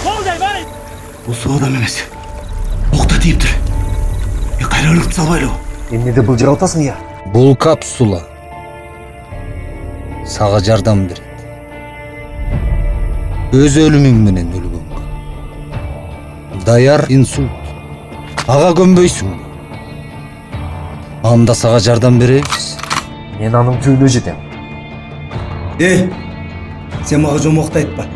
Kolday bari. Бұл су адам емес. Оқта тиіп тұр. Қайра өлікті салбайлы. Эмнеде былжыраутасың я? Бул капсула сага жардам берет. Өз өлүмүң менен өлгөнгө. Даяр инсульт. Ага көнбөйсүңбү? Анда сага жардам беребиз. Мен анын түбүнө жетем. Сен мага жомоқты айтпа.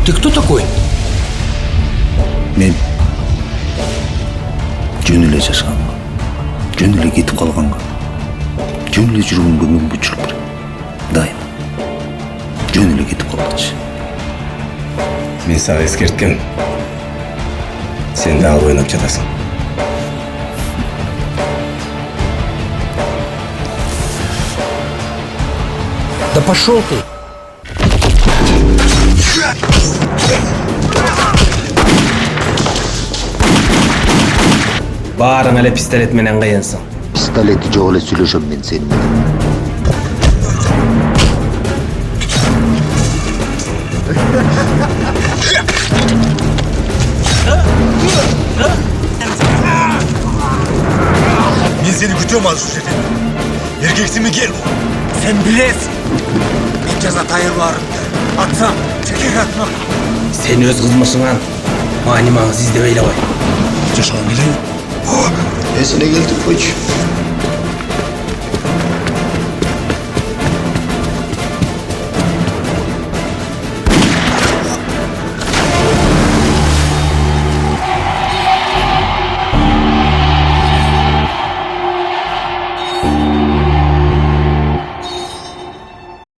Ты кто такой? Мен жөн эле жашаганга, жөн эле кетип калганга, жөн эле жүргөнгө мүмкүнчүлүк берет. Дайыма жөн эле кетип калгачы. Мен сага эскерткем. Сен дагы ойноп жатасың. Да пошел ты. Баарың эле пистолет менен кыйынсың. Пистолети жок эле сүйлөшөм мен сени менен. Мен сени күтөм азыр ушул жерде. Эркексиңби кел. Sen bilirsin. Мен жазатайыр барымды. Атсам, чекек атмак. Сен өз кызмышыңан маани-маңыз издебей эле кой. Жашаган келейин. Эсине келтирип койчу.